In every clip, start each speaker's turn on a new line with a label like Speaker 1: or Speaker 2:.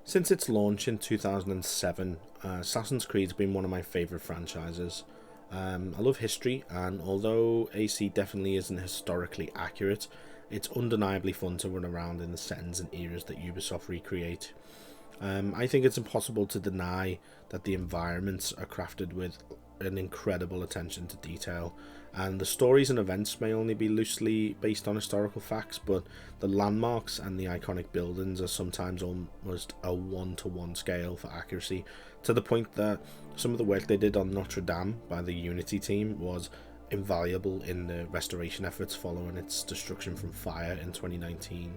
Speaker 1: Since its launch in 2007, Assassin's Creed's been one of my favourite franchises. I love history, and although AC definitely isn't historically accurate, it's undeniably fun to run around in the settings and eras that Ubisoft recreate. I think it's impossible to deny that the environments are crafted with an incredible attention to detail, and the stories and events may only be loosely based on historical facts, but the landmarks and the iconic buildings are sometimes almost a one-to-one scale for accuracy, to the point that some of the work they did on Notre Dame by the Unity team was invaluable in the restoration efforts following its destruction from fire in 2019.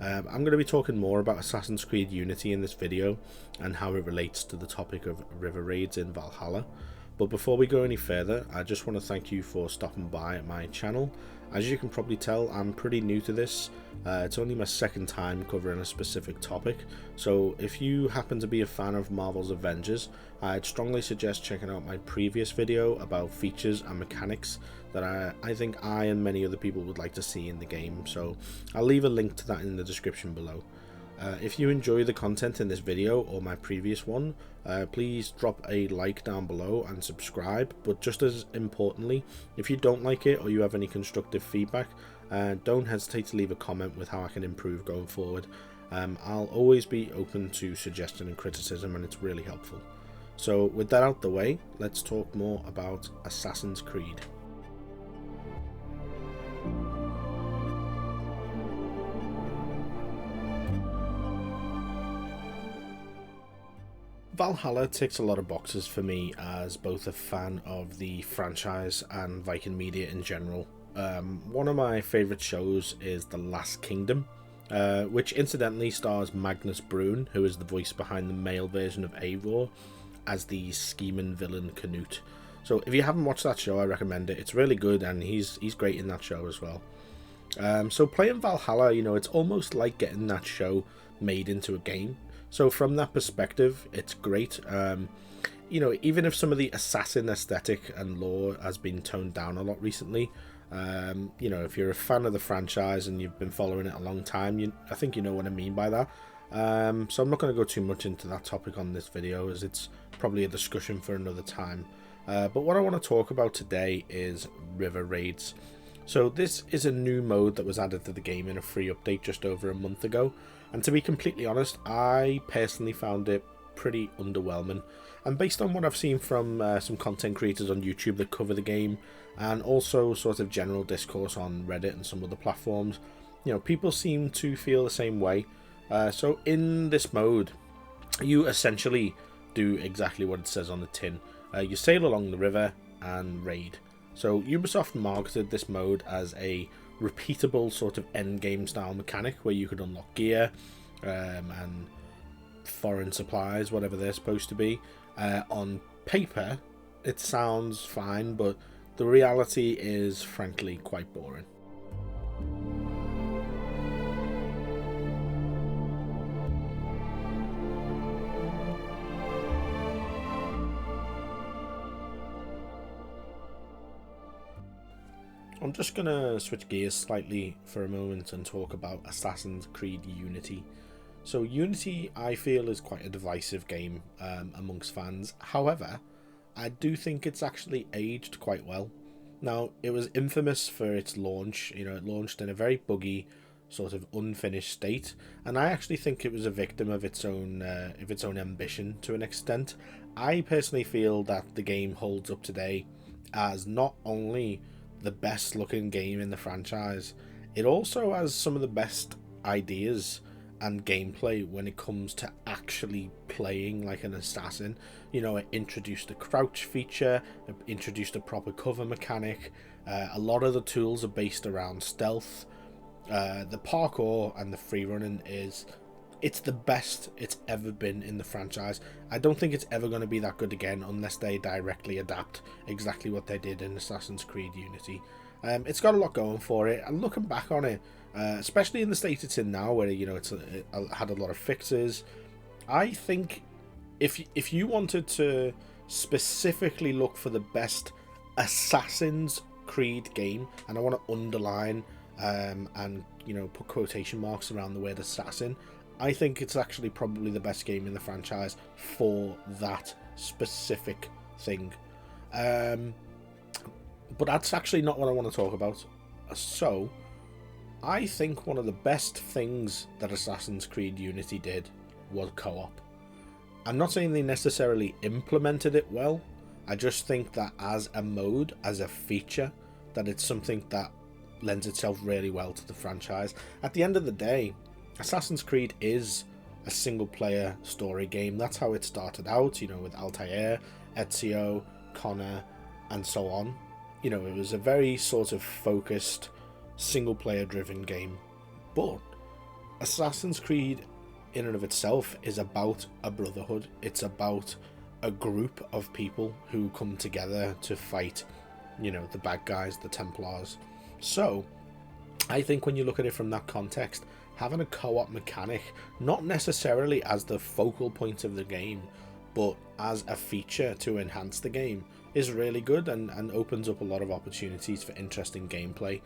Speaker 1: I'm going to be talking more about Assassin's Creed Unity in this video and how it relates to the topic of river raids in Valhalla. But before we go any further, I just want to thank you for stopping by at my channel. As you can probably tell, I'm pretty new to this. It's only my second time covering a specific topic, so if you happen to be a fan of Marvel's Avengers, I'd strongly suggest checking out my previous video about features and mechanics that I think I and many other people would like to see in the game, so I'll leave a link to that in the description below. If you enjoy the content in this video or my previous one, please drop a like down below and subscribe, but just as importantly, if you don't like it or you have any constructive feedback, don't hesitate to leave a comment with how I can improve going forward. I'll always be open to suggestion and criticism, and it's really helpful. So with that out the way, let's talk more about Assassin's Creed. Valhalla ticks a lot of boxes for me as both a fan of the franchise and Viking media in general. One of my favourite shows is The Last Kingdom, which incidentally stars Magnus Brun, who is the voice behind the male version of Eivor, as the scheming villain Canute. So if you haven't watched that show, I recommend it. It's really good, and he's great in that show as well. So playing Valhalla, it's almost like getting that show made into a game. So from that perspective, it's great. Even if some of the assassin aesthetic and lore has been toned down a lot recently, if you're a fan of the franchise and you've been following it a long time, I think you know what I mean by that. So I'm not going to go too much into that topic on this video, as it's probably a discussion for another time. But what I want to talk about today is river raids. So this is a new mode that was added to the game in a free update just over a month ago. And to be completely honest, I personally found it pretty underwhelming. And based on what I've seen from some content creators on YouTube that cover the game, and also sort of general discourse on Reddit and some other platforms, people seem to feel the same way. So in this mode, you essentially do exactly what it says on the tin. You sail along the river and raid. So Ubisoft marketed this mode as a repeatable sort of endgame style mechanic where you could unlock gear and foreign supplies, whatever they're supposed to be. On paper, it sounds fine, but the reality is frankly quite boring. I'm just going to switch gears slightly for a moment and talk about Assassin's Creed Unity. So Unity, I feel, is quite a divisive game amongst fans. However, I do think it's actually aged quite well. Now, it was infamous for its launch. It launched in a very buggy, sort of unfinished state, and I actually think it was a victim of its own ambition to an extent. I personally feel that the game holds up today as not only the best looking game in the franchise, it also has some of the best ideas and gameplay when it comes to actually playing like an assassin. It introduced a crouch feature, it introduced a proper cover mechanic, a lot of the tools are based around stealth, the parkour and the free running it's the best it's ever been in the franchise. I don't think it's ever going to be that good again unless they directly adapt exactly what they did in Assassin's Creed Unity. It's got a lot going for it, and looking back on it, especially in the state it's in now, where it had a lot of fixes, I think if you wanted to specifically look for the best Assassin's Creed game, and I want to underline and put quotation marks around the word assassin, I think it's actually probably the best game in the franchise for that specific thing. But that's actually not what I want to talk about. So, I think one of the best things that Assassin's Creed Unity did was co-op. I'm not saying they necessarily implemented it well. I just think that as a mode, as a feature, that it's something that lends itself really well to the franchise. At the end of the day, Assassin's Creed is a single-player story game. That's how it started out, you know, with Altair, Ezio, Connor, and so on. You know, it was a very sort of focused, single-player driven game. But Assassin's Creed, in and of itself, is about a brotherhood. It's about a group of people who come together to fight, you know, the bad guys, the Templars. So, I think when you look at it from that context, having a co-op mechanic, not necessarily as the focal point of the game, but as a feature to enhance the game, is really good and opens up a lot of opportunities for interesting gameplay.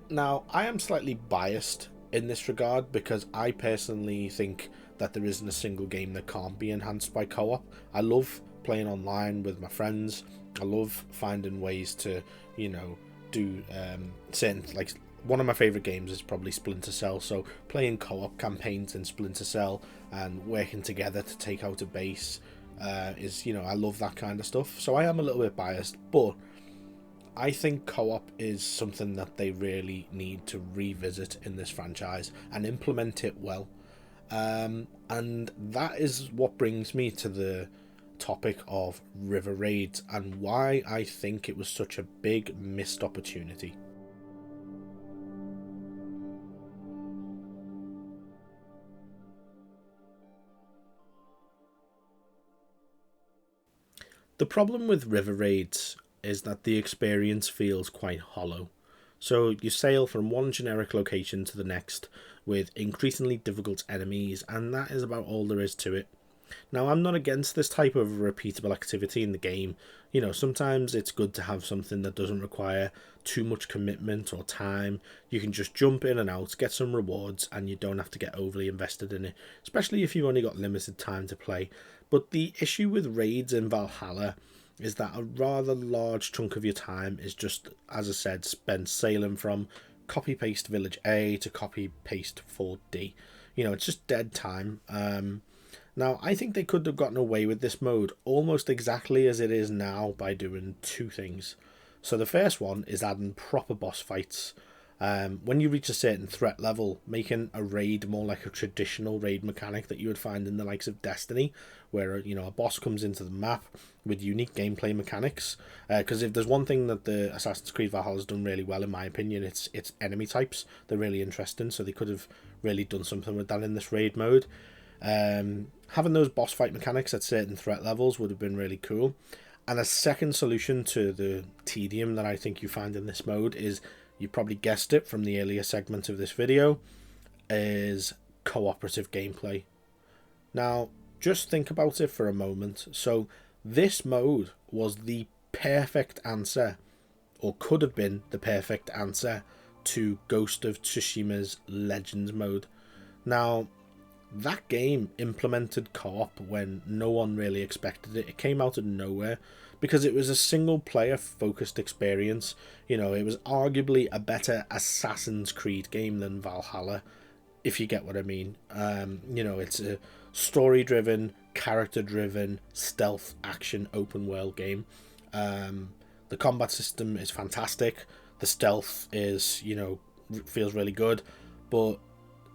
Speaker 1: Now, I am slightly biased in this regard because I personally think that there isn't a single game that can't be enhanced by co-op. I love playing online with my friends. I love finding ways to, you know, do certain, like, one of my favourite games is probably Splinter Cell, so playing co-op campaigns in Splinter Cell and working together to take out a base is, you know, I love that kind of stuff. So I am a little bit biased, but I think co-op is something that they really need to revisit in this franchise and implement it well. And that is what brings me to the topic of river raids and why I think it was such a big missed opportunity. The problem with river raids is that the experience feels quite hollow. So you sail from one generic location to the next with increasingly difficult enemies, and that is about all there is to it. Now, I'm not against this type of repeatable activity in the game. You know, sometimes it's good to have something that doesn't require too much commitment or time. You can just jump in and out, get some rewards, and you don't have to get overly invested in it, especially if you've only got limited time to play. But the issue with raids in Valhalla is that a rather large chunk of your time is just, as I said, spent sailing from copy-paste village A to copy-paste Fort D. You know, it's just dead time. Now, I think they could have gotten away with this mode almost exactly as it is now by doing two things. So the first one is adding proper boss fights. When you reach a certain threat level, making a raid more like a traditional raid mechanic that you would find in the likes of Destiny, where, you know, a boss comes into the map with unique gameplay mechanics. Because if there's one thing that the Assassin's Creed Valhalla has done really well, in my opinion, it's enemy types. They're really interesting, so they could have really done something with that in this raid mode. Having those boss fight mechanics at certain threat levels would have been really cool. And a second solution to the tedium that I think you find in this mode is, you probably guessed it from the earlier segment of this video, is cooperative gameplay. Now, just think about it for a moment. So, this mode was the perfect answer, or could have been the perfect answer, to Ghost of Tsushima's Legends mode. Now, that game implemented co-op when no one really expected it. It came out of nowhere because it was a single player focused experience. You know, it was arguably a better Assassin's Creed game than Valhalla, if you get what I mean. You know, it's a story driven, character driven, stealth action open world game. The combat system is fantastic. The stealth is, you know, feels really good, but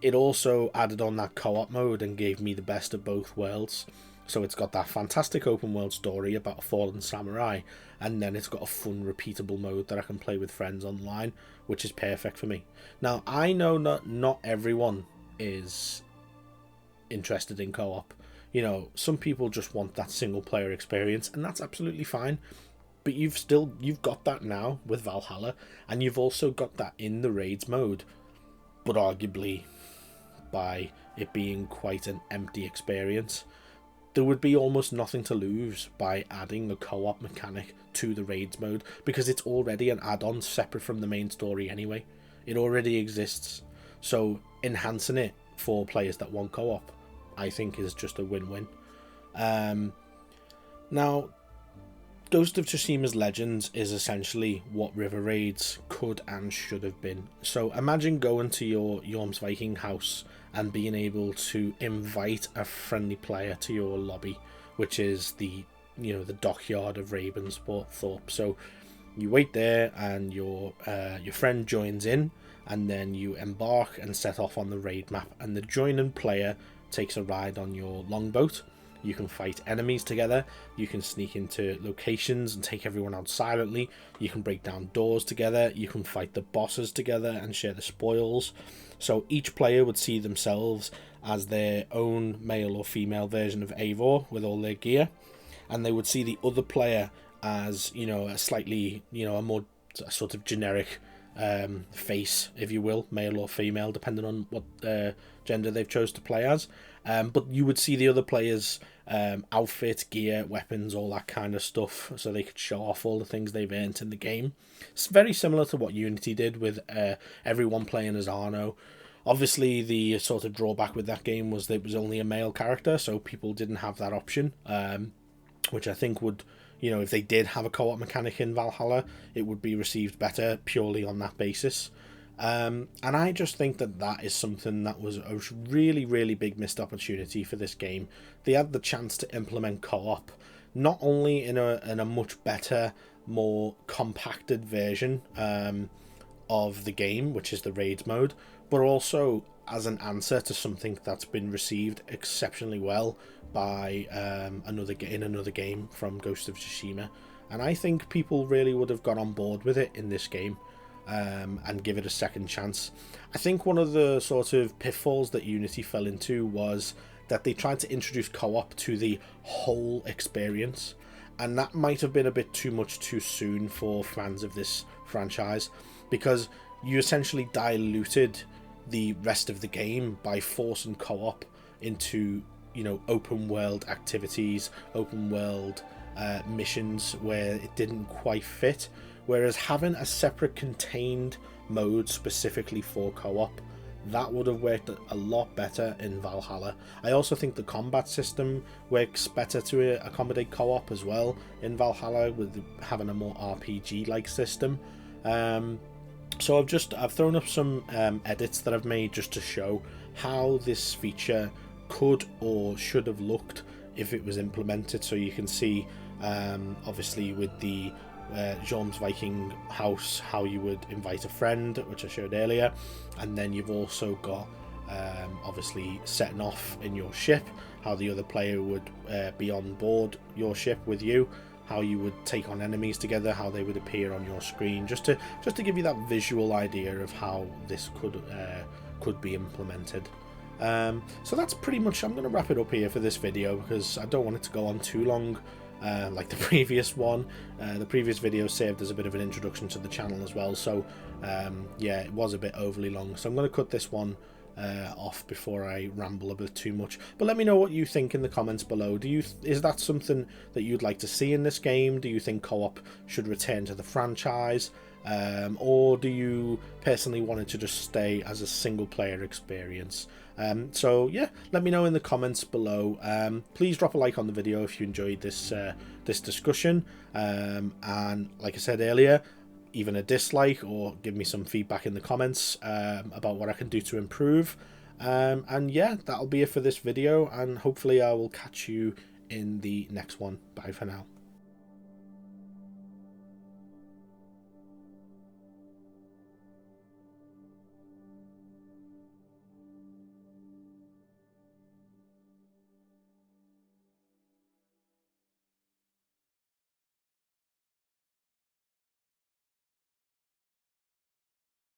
Speaker 1: it also added on that co-op mode and gave me the best of both worlds. So it's got that fantastic open world story about a fallen samurai, and then it's got a fun repeatable mode that I can play with friends online, which is perfect for me. Now, I know not everyone is interested in co-op. You know, some people just want that single player experience, and that's absolutely fine. But you've got that now with Valhalla, and you've also got that in the raids mode, but arguably by it being quite an empty experience. There would be almost nothing to lose by adding a co-op mechanic to the raids mode, because it's already an add-on separate from the main story anyway. It already exists. So enhancing it for players that want co-op, I think is just a win-win. Now, Ghost of Tsushima's Legends is essentially what River Raids could and should have been. So imagine going to your Jomsviking house and being able to invite a friendly player to your lobby, which is the dockyard of Ravensthorpe. So you wait there, and your friend joins in, and then you embark and set off on the raid map, and the joining player takes a ride on your longboat. You can fight enemies together, you can sneak into locations and take everyone out silently, you can break down doors together, you can fight the bosses together and share the spoils. So each player would see themselves as their own male or female version of Eivor with all their gear, and they would see the other player as, a slightly, a more sort of generic face, if you will, male or female, depending on what gender they've chose to play as. But you would see the other players' outfit, gear, weapons, all that kind of stuff, so they could show off all the things they've earned in the game. It's very similar to what Unity did with everyone playing as Arno. Obviously, the sort of drawback with that game was that it was only a male character, so people didn't have that option, which I think would, if they did have a co-op mechanic in Valhalla, it would be received better purely on that basis. And I just think that is something that was a really, really big missed opportunity for this game. They had the chance to implement co-op, not only in a much better, more compacted version of the game, which is the raids mode, but also as an answer to something that's been received exceptionally well by another game from Ghost of Tsushima. And I think people really would have got on board with it in this game. And give it a second chance. I think one of the sort of pitfalls that Unity fell into was that they tried to introduce co-op to the whole experience, and that might have been a bit too much too soon for fans of this franchise, because you essentially diluted the rest of the game by forcing co-op into open world activities, open world missions where it didn't quite fit. Whereas having a separate contained mode specifically for co-op, that would have worked a lot better in Valhalla. I also think the combat system works better to accommodate co-op as well in Valhalla, with having a more RPG-like system. So I've thrown up some edits that I've made just to show how this feature could or should have looked if it was implemented. So you can see, obviously, with the Jomsviking house, how you would invite a friend, which I showed earlier, and then you've also got obviously setting off in your ship, how the other player would be on board your ship with you, how you would take on enemies together, how they would appear on your screen, just to give you that visual idea of how this could be implemented. So that's pretty much, I'm going to wrap it up here for this video, because I don't want it to go on too long. Like the previous one, the previous video served as a bit of an introduction to the channel as well, so yeah, it was a bit overly long, so I'm going to cut this one off before I ramble a bit too much. But let me know what you think in the comments below. Is that something that you'd like to see in this game? Do you think co-op should return to the franchise? Or do you personally want it to just stay as a single player experience? So yeah, let me know in the comments below. Please drop a like on the video if you enjoyed this discussion, and like I said earlier, even a dislike, or give me some feedback in the comments about what I can do to improve. And yeah, that'll be it for this video, and hopefully I will catch you in the next one. Bye for now.